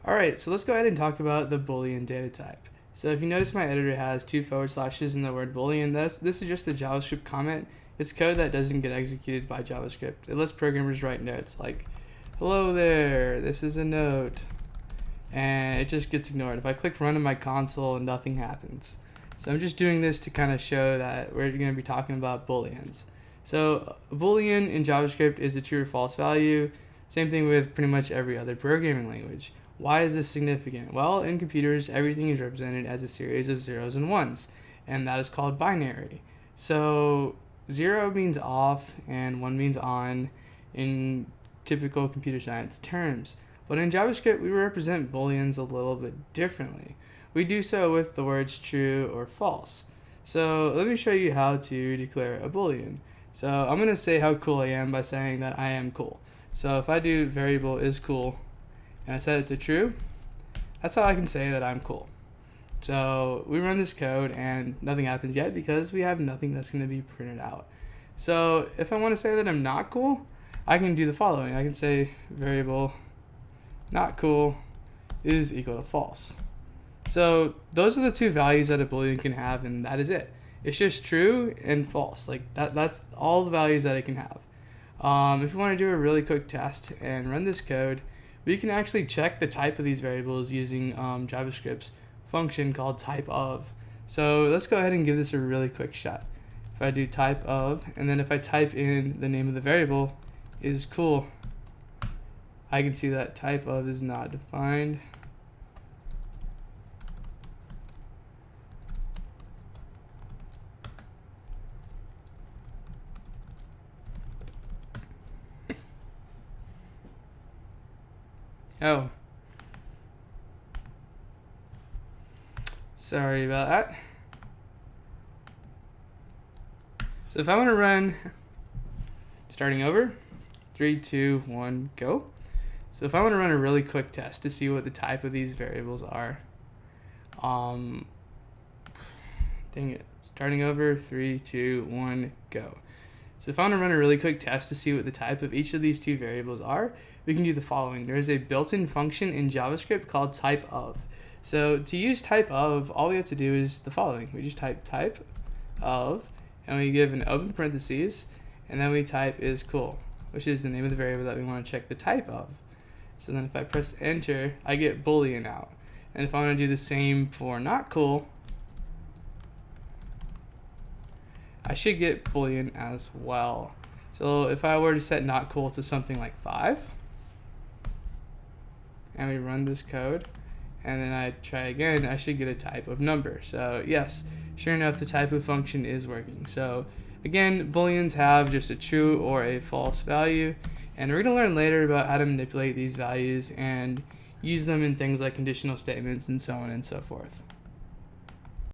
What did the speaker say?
Alright, so let's go ahead and talk about the Boolean data type. So if you notice, my editor has 2 forward slashes in the word Boolean. This is just a JavaScript comment. It's code that doesn't get executed by JavaScript. It lets programmers write notes like, hello there, this is a note. And it just gets ignored. If I click run in my console, nothing happens. So I'm just doing this to kind of show that we're going to be talking about Booleans. So a Boolean in JavaScript is a true or false value. Same thing with pretty much every other programming language. Why is this significant? Well, in computers, everything is represented as a series of zeros and ones, and that is called binary. So 0 means off and 1 means on in typical computer science terms. But in JavaScript, we represent Booleans a little bit differently. We do so with the words true or false. So let me show you how to declare a Boolean. So I'm going to say how cool I am by saying that I am cool. So if I do variable is cool, and I set it to true, that's how I can say that I'm cool. So we run this code and nothing happens yet because we have nothing that's going to be printed out. So if I want to say that I'm not cool, I can do the following. I can say variable not cool is equal to false. So those are the 2 values that a Boolean can have, and that is it. It's just true and false. Like that's all the values that it can have. If you want to do a really quick test and run this code, we can actually check the type of these variables using JavaScript's function called type of. So let's go ahead and give this a really quick shot. If I do type of, and then if I type in the name of the variable is cool, I can see that type of is not defined. Oh, sorry about that. So if I want to run, starting over, 3, 2, 1, go. So if I want to run a really quick test to see what the type of these variables are, dang it, starting over, 3, 2, 1, go. So if I want to run a really quick test to see what the type of each of these 2 variables are, we can do the following. There is a built-in function in JavaScript called type of. So to use type of, all we have to do is the following. We just type type of, and we give an open parentheses, and then we type is cool, which is the name of the variable that we want to check the type of. So then if I press enter, I get Boolean out. And if I want to do the same for not cool, I should get Boolean as well. So if I were to set not cool to something like 5, and we run this code, and then I try again, I should get a type of number. So yes, sure enough, the type of function is working. So again, Booleans have just a true or a false value, and we're going to learn later about how to manipulate these values and use them in things like conditional statements and so on and so forth.